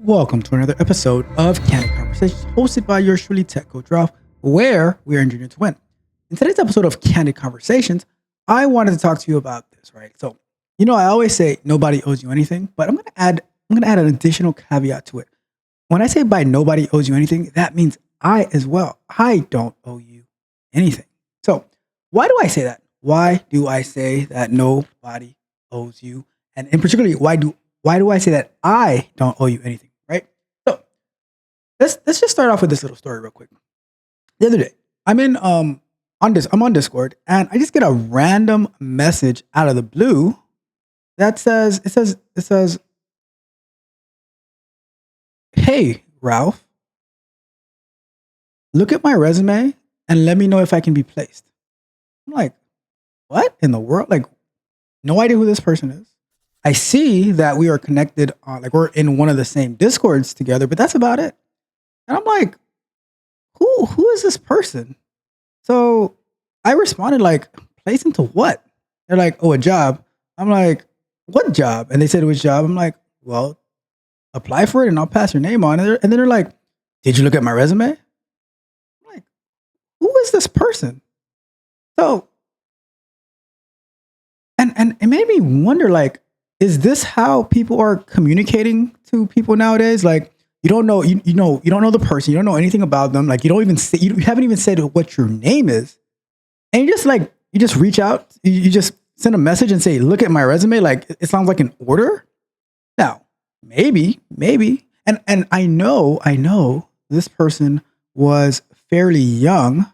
Welcome to another episode of Candid Conversations, hosted by yours truly, Tech Coach Ralph, where we are engineered to win. In today's episode of Candid Conversations, I wanted to talk to you about this, right? So, I always say nobody owes you anything, but I'm gonna add an additional caveat to it. When I say by nobody owes you anything, that means I as well. I don't owe you anything. So, why do I say that? Why do I say that nobody owes you? And in particularly, why do I say that I don't owe you anything? Right? So let's just start off with this little story real quick. The other day, I'm on Discord and I just get a random message out of the blue that says, "Hey Ralph, look at my resume and let me know if I can be placed." I'm like, what in the world? Like, no idea who this person is. I see that we are connected on, like, we're in one of the same discords together, but that's about it. And I'm like, who is this person? So I responded like, place into what? They're like, oh, a job. I'm like, what job? And they said it was job. I'm like, well, apply for it and I'll pass your name on. And then they're like, did you look at my resume? I'm like, who is this person? So, and it made me wonder, like, is this how people are communicating to people nowadays? Like, you don't know, you don't know the person, you don't know anything about them. Like, you don't even say, you haven't even said what your name is, and you just reach out, you just send a message and say, look at my resume. Like, it sounds like an order. Now, maybe, and I know this person was fairly young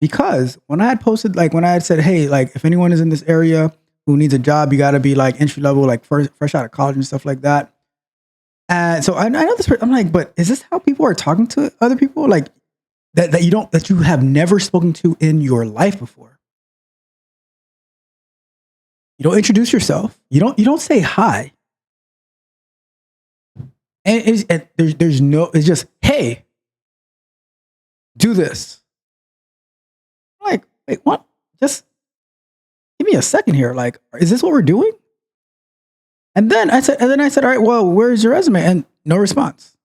because when I had posted, like, when I had said, hey, like, if anyone is in this area who needs a job, you got to be like entry level, like fresh out of college and stuff like that. And so I know this person. I'm like, but is this how people are talking to other people? Like that you have never spoken to in your life before. You don't introduce yourself. You don't say hi. And it's just, hey, do this. I'm like, wait, what? Just give me a second here. Like, is this what we're doing? And then I said, all right, well, where's your resume? And no response.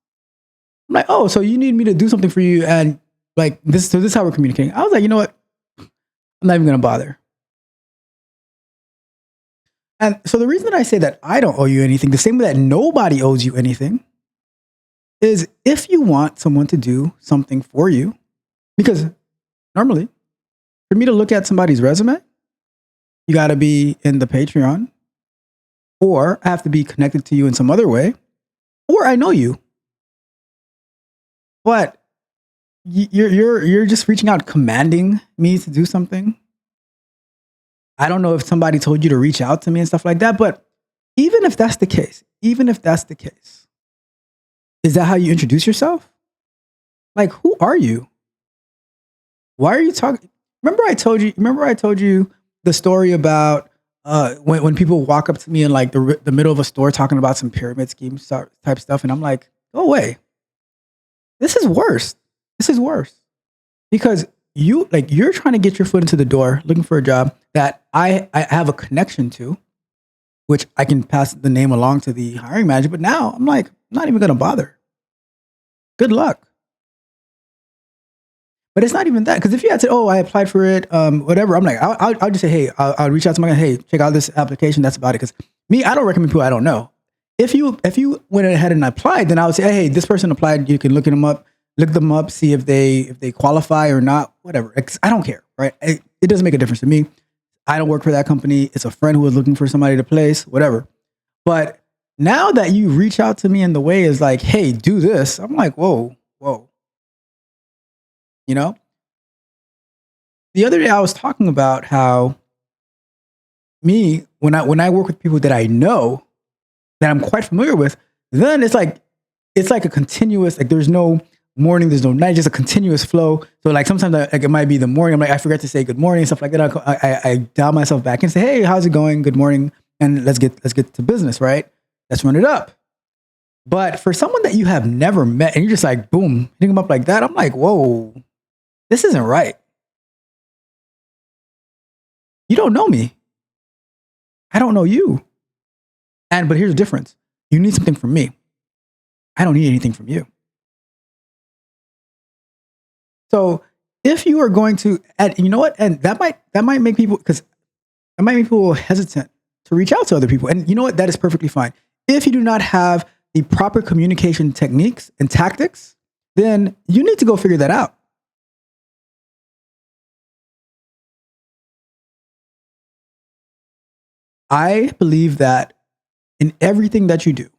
I'm like, oh, so you need me to do something for you, and like this. So this is how we're communicating. I was like, you know what? I'm not even gonna bother. And so the reason that I say that I don't owe you anything, the same way that nobody owes you anything, is if you want someone to do something for you, because normally for me to look at somebody's resume, you got to be in the Patreon, or I have to be connected to you in some other way, or I know you. But you're just reaching out, commanding me to do something. I don't know if somebody told you to reach out to me and stuff like that, but even if that's the case, is that how you introduce yourself? Like, who are you? Why are you talking? Remember I told you the story about when people walk up to me in like the middle of a store talking about some pyramid scheme type stuff, and I'm like, go away. This is worse. This is worse because you're trying to get your foot into the door, looking for a job that I have a connection to, which I can pass the name along to the hiring manager. But now I'm like, I'm not even gonna bother. Good luck. But it's not even that, because if you had said, "Oh, I applied for it," whatever, I'm like, I'll just say, "Hey, I'll reach out to my, hey, check out this application." That's about it. Because me, I don't recommend people I don't know. If you went ahead and applied, then I would say, "Hey, this person applied. You can look them up, see if they qualify or not. Whatever. I don't care, right? It doesn't make a difference to me. I don't work for that company. It's a friend who was looking for somebody to place, whatever. But now that you reach out to me in the way is like, "Hey, do this," I'm like, whoa, whoa. You know, the other day I was talking about how me when I work with people that I know, that I'm quite familiar with, then it's like a continuous, like, there's no morning, there's no night, just a continuous flow. So like sometimes like it might be the morning, I'm like, I forget to say good morning and stuff like that. I dial myself back and say, hey, how's it going? Good morning, and let's get to business, right? Let's run it up. But for someone that you have never met and you're just like, boom, hitting them up like that, I'm like, whoa, this isn't right. You don't know me. I don't know you. But here's the difference. You need something from me. I don't need anything from you. So if you are going to, and you know what, and that might make people, because that might make people hesitant to reach out to other people. And you know what, that is perfectly fine. If you do not have the proper communication techniques and tactics, then you need to go figure that out. I believe that in everything that you do,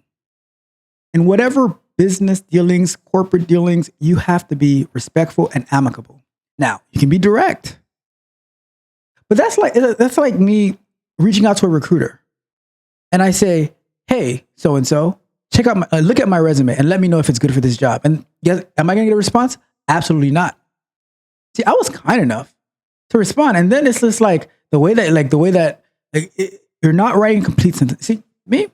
in whatever business dealings, corporate dealings, you have to be respectful and amicable. Now, you can be direct, but that's like me reaching out to a recruiter and I say, "Hey, so and so, check out look at my resume and let me know if it's good for this job." And yes, am I going to get a response? Absolutely not. See, I was kind enough to respond, and then it's just like you're not writing complete sentence. See, me,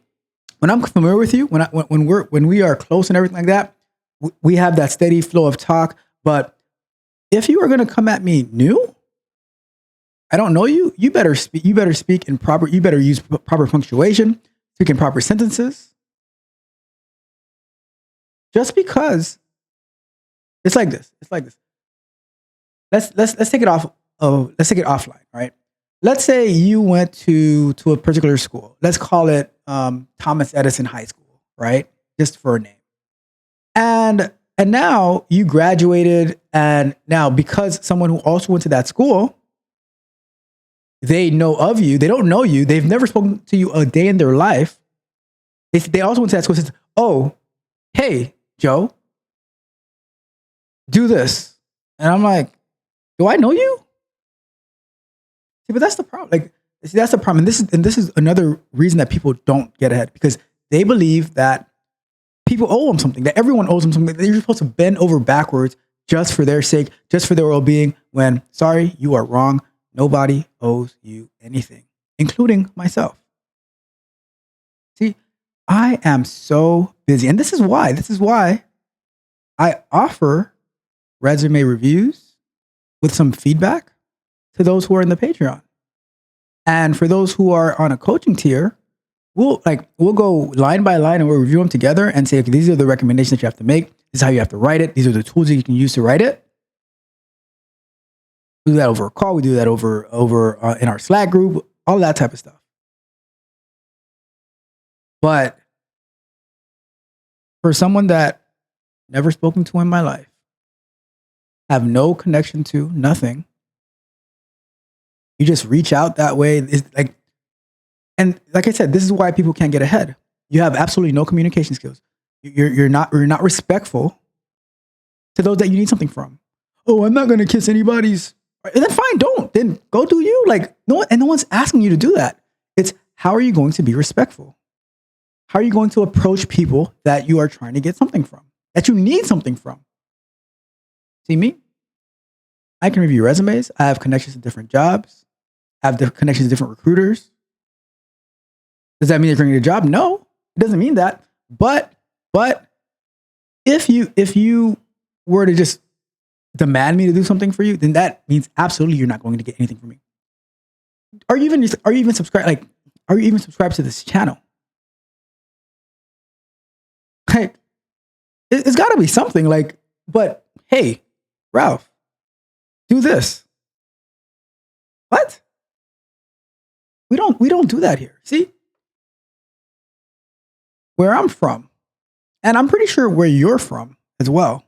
when I'm familiar with you, when we are close and everything like that, we have that steady flow of talk. But if you are going to come at me new, I don't know you. You better speak. You better speak in proper. You better use proper punctuation. Speak in proper sentences. Just because it's like this. It's like this. Let's take it off. Oh, let's take it offline. Right. Let's say you went to a particular school. Let's call it Thomas Edison High School. Right. Just for a name. And now you graduated, and now because someone who also went to that school, they know of you. They don't know you. They've never spoken to you a day in their life. They also went to that school and said, "Oh, hey, Joe, do this." And I'm like, "Do I know you?" See, but that's the problem. Like, see, that's the problem. And this is another reason that people don't get ahead, because they believe that people owe them something, that everyone owes them something, that you're supposed to bend over backwards just for their sake, just for their well-being, when, sorry, you are wrong. Nobody owes you anything, including myself. See, I am so busy. And this is why I offer resume reviews with some feedback to those who are in the Patreon. And for those who are on a coaching tier, we'll go line by line and we'll review them together and say, okay, these are the recommendations that you have to make. This is how you have to write it. These are the tools that you can use to write it. We do that over a call. We do that over in our Slack group, all that type of stuff. But for someone that never spoken to in my life, have no connection to, nothing, you just reach out that way. It's like, and like I said, this is why people can't get ahead. You have absolutely no communication skills. You're not respectful to those that you need something from. Oh, I'm not going to kiss anybody's. And then fine, don't. Then go do you. Like, no one's asking you to do that. It's how are you going to be respectful? How are you going to approach people that you are trying to get something from, that you need something from? See me? I can review resumes. I have connections to different jobs. I have connections to different recruiters. Does that mean you're going to get a job? No, it doesn't mean that. But if you were to just demand me to do something for you, then that means absolutely you're not going to get anything from me. Are you even subscribed? Like, are you even subscribed to this channel? Like, it's got to be something. Like, but hey, Ralph, do this. What? We don't do that here. See, where I'm from, and I'm pretty sure where you're from as well,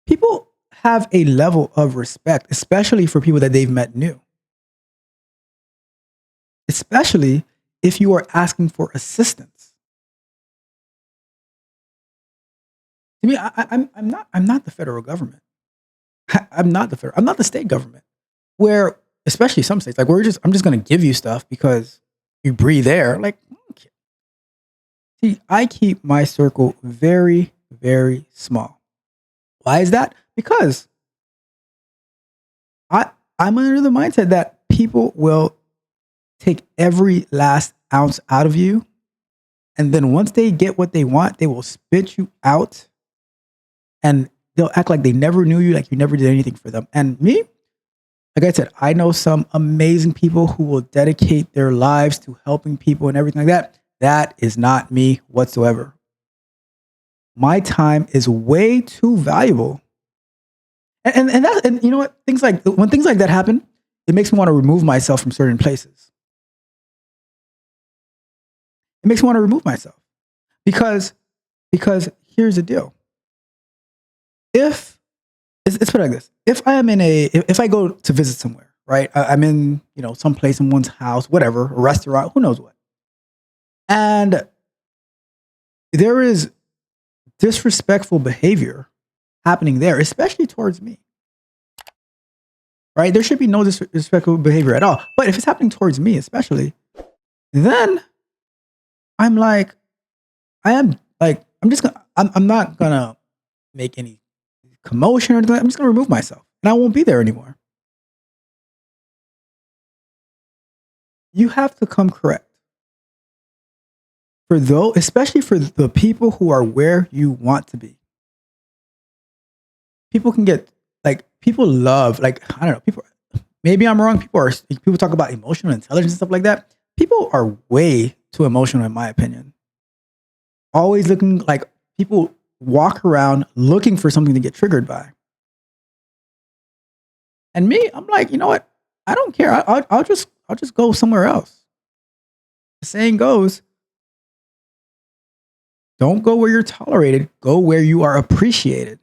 people have a level of respect, especially for people that they've met new. Especially if you are asking for assistance. To me, I'm not the federal government. I'm not the state government. Where, especially some states, like I'm just going to give you stuff because you breathe air. Like, okay. See, I keep my circle very, very small. Why is that? Because I'm under the mindset that people will take every last ounce out of you. And then once they get what they want, they will spit you out. And they'll act like they never knew you, like you never did anything for them. And me, like I said, I know some amazing people who will dedicate their lives to helping people and everything like that. That is not me whatsoever. my time is way too valuable. And you know what? Things like when things like that happen, it makes me want to remove myself from certain places. It makes me want to remove myself because because here's the deal. If let's put it like this: if I am in a if I go to visit somewhere, right? I'm in some place in one's house, whatever, a restaurant, who knows what, and there is disrespectful behavior happening there, especially towards me, right? There should be no disrespectful behavior at all. But if it's happening towards me, especially, then I'm like, I am like, I'm not gonna make any commotion or anything. I'm just gonna remove myself and I won't be there anymore. You have to come correct for those, especially for the people who are where you want to be. People can get people love I don't know people. Maybe I'm wrong. People talk about emotional intelligence and stuff like that. People are way too emotional, in my opinion. Always looking like people walk around looking for something to get triggered by. And me, I'm like, you know what? I don't care. I'll just go somewhere else. The saying goes, don't go where you're tolerated. Go where you are appreciated.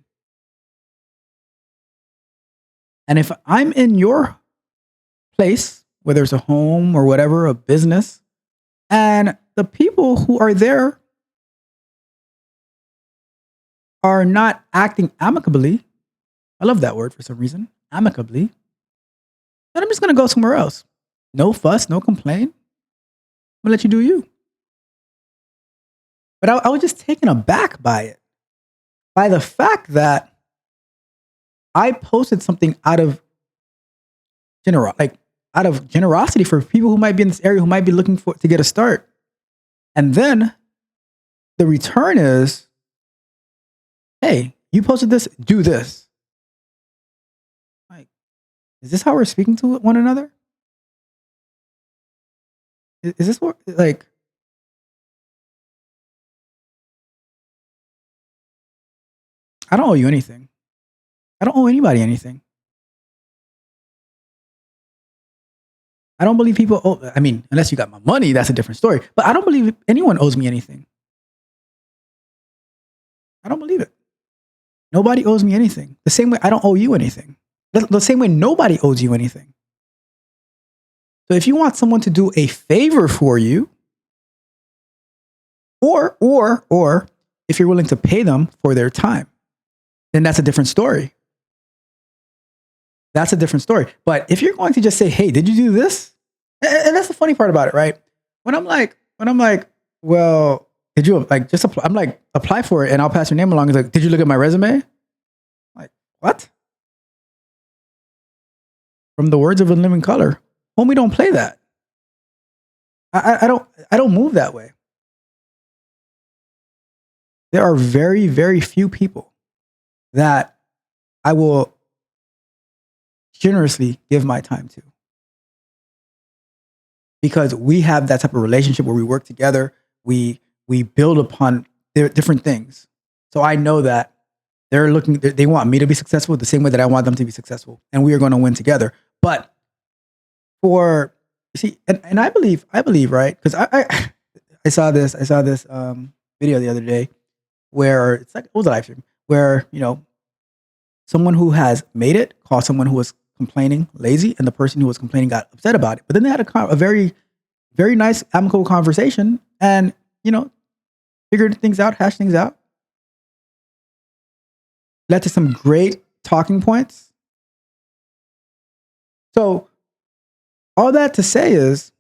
And if I'm in your place, whether it's a home or whatever, a business, and the people who are there are not acting amicably, I love that word for some reason, amicably, then I'm just going to go somewhere else. No fuss, no complaint. I'm going to let you do you. But I was just taken aback by it, by the fact that I posted something out of generosity for people who might be in this area, who might be looking to get a start. And then the return is, hey, you posted this, do this. Like, is this how we're speaking to one another? Is this what, I don't owe you anything. I don't owe anybody anything. I don't believe people owe, I mean, unless you got my money, that's a different story. But I don't believe anyone owes me anything. I don't believe it. Nobody owes me anything. The same way I don't owe you anything. The same way nobody owes you anything. So if you want someone to do a favor for you, or if you're willing to pay them for their time, then that's a different story. That's a different story. But if you're going to just say, hey, did you do this? And that's the funny part about it, right? When I'm like, well, did you just apply? I'm like, apply for it and I'll pass your name along. It's like, did you look at my resume? Like, what? From the words of a living color, homie, don't play that. I don't move that way. There are very, very few people that I will generously give my time to, because we have that type of relationship where we work together. We build upon different things. So I know that they want me to be successful the same way that I want them to be successful, and we are going to win together. But and I believe, right? Because I saw this video the other day where it was a live stream where someone who has made it called someone who was complaining lazy, and the person who was complaining got upset about it. But then they had a very, very nice, amicable conversation, and figured things out, hashed things out, led to some great talking points. So all that to say is,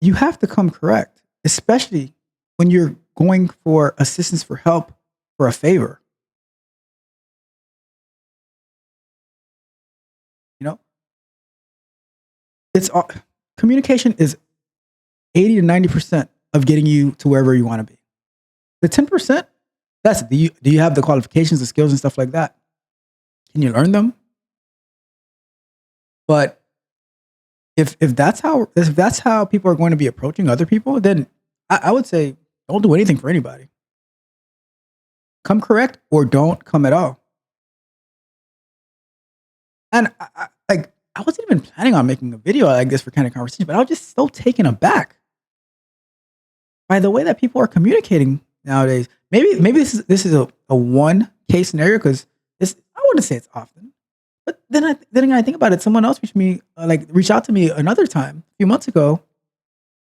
you have to come correct, especially when you're going for assistance, for help, for a favor. It's all, communication is 80 to 90% of getting you to wherever you want to be. The 10%, do you have the qualifications, the skills and stuff like that? Can you learn them? But if that's how people are going to be approaching other people, then I would say don't do anything for anybody. Come correct or don't come at all. And I wasn't even planning on making a video like this for kind of conversation, but I was just so taken aback by the way that people are communicating nowadays. Maybe this is a one case scenario because this I wouldn't say it's often, but then I think about it. Someone else reached out to me another time a few months ago,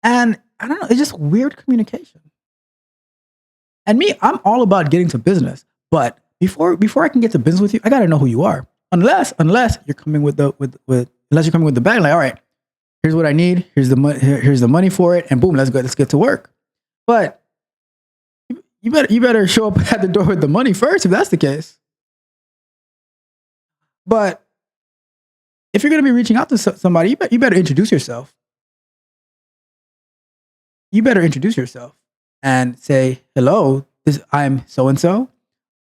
and I don't know. It's just weird communication. And me, I'm all about getting to business, but before I can get to business with you, I got to know who you are. Unless you're coming with the bag, like, all right, here's what I need, here's the money for it, and boom, let's get to work. But you better show up at the door with the money first if that's the case. But if you're gonna be reaching out to somebody, you better introduce yourself. You better introduce yourself and say, hello, I'm so and so.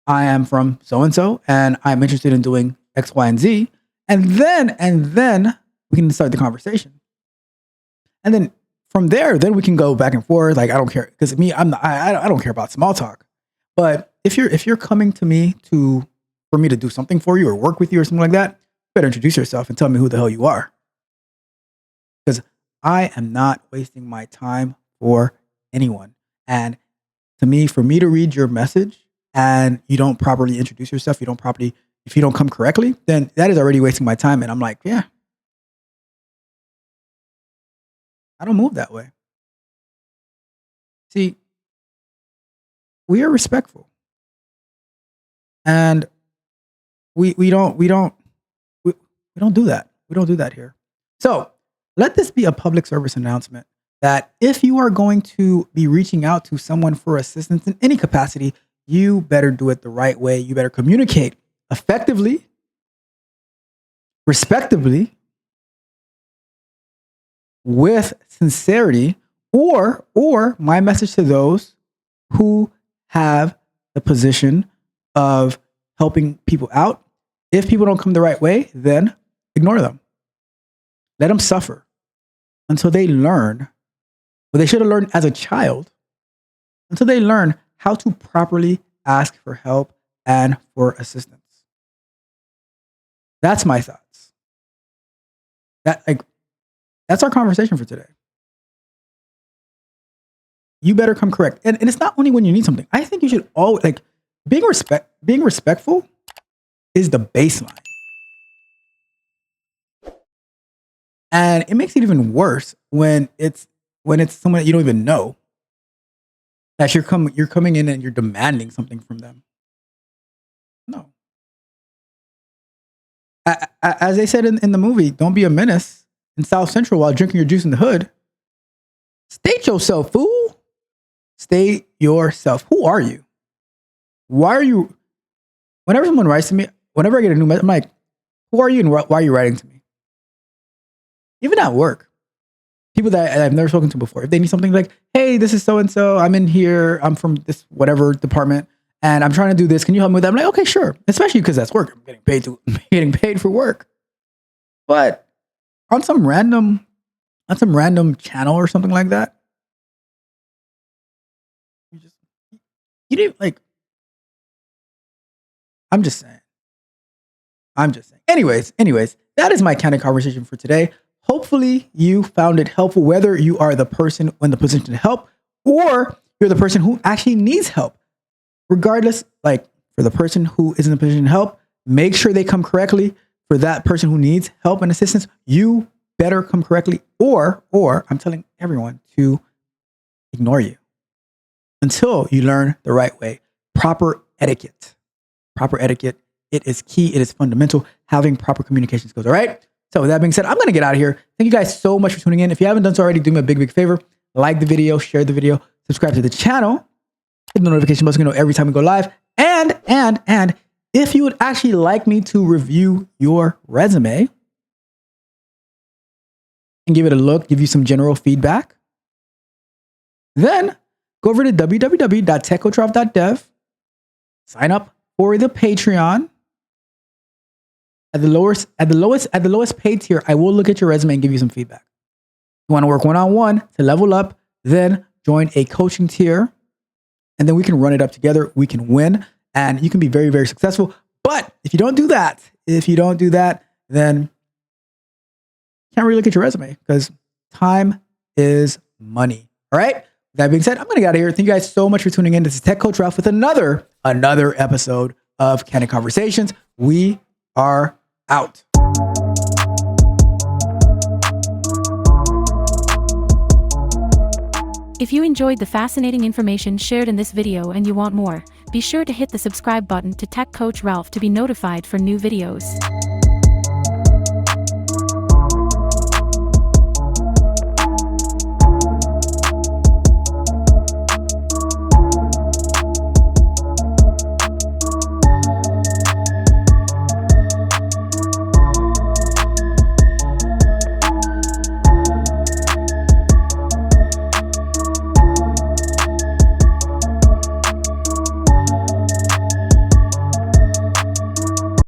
I am from so and so, and I'm interested in doing X, Y, and Z. And then we can start the conversation. And then from there, then we can go back and forth. Like, I don't care, because me, I don't care about small talk. But if you're coming to me for me to do something for you or work with you or something like that, you better introduce yourself and tell me who the hell you are. Because I am not wasting my time for anyone. And to me, for me to read your message and you don't properly introduce yourself, if you don't come correctly, then that is already wasting my time. And I'm like, yeah, I don't move that way. See, we are respectful, and we don't do that. We don't do that here. So let this be a public service announcement that if you are going to be reaching out to someone for assistance in any capacity, you better do it the right way. You better communicate effectively, respectively, with sincerity, or my message to those who have the position of helping people out. If people don't come the right way, then ignore them. Let them suffer until they learn what they should have learned as a child, until they learn how to properly ask for help and for assistance. That's my thoughts. That's our conversation for today. You better come correct. And it's not only when you need something. I think you should always, being respectful is the baseline. And it makes it even worse when it's someone that you don't even know, that you're coming in and you're demanding something from them. No. As they said in the movie, don't be a menace in South Central while drinking your juice in the hood. State yourself, fool. State yourself. Who are you? Why are you? Whenever someone writes to me, whenever I get a new message, I'm like, who are you and why are you writing to me? Even at work, people that I've never spoken to before, if they need something, like, hey, this is so-and-so, I'm in here, I'm from this whatever department, and I'm trying to do this. Can you help me with that? I'm like, okay, sure. Especially because that's work. I'm getting paid for work. But on some random channel or something like that, you didn't I'm just saying. Anyways, that is my candid conversation for today. Hopefully you found it helpful, whether you are the person in the position to help or you're the person who actually needs help. Regardless, for the person who is in the position to help, make sure they come correctly. For that person who needs help and assistance, you better come correctly, or I'm telling everyone to ignore you until you learn the right way. Proper etiquette. It is key. It is fundamental. Having proper communication skills. All right. So with that being said, I'm going to get out of here. Thank you guys so much for tuning in. If you haven't done so already, do me a big favor. Like the video, share the video, subscribe to the channel, hit the notification bell so you know every time we go live. And if you would actually like me to review your resume and give it a look, give you some general feedback, then go over to www.techcoachrob.dev, sign up for the Patreon. At the lowest paid tier, I will look at your resume and give you some feedback. If you want to work one-on-one to level up, then join a coaching tier, and then we can run it up together. We can win. and you can be very, very successful. But if you don't do that, then you can't really look at your resume because time is money. All right. That being said, I'm going to get out of here. Thank you guys so much for tuning in. This is Tech Coach Ralph with another episode of Candid Conversations. We are out. If you enjoyed the fascinating information shared in this video and you want more, be sure to hit the subscribe button to Tech Coach Ralph to be notified for new videos.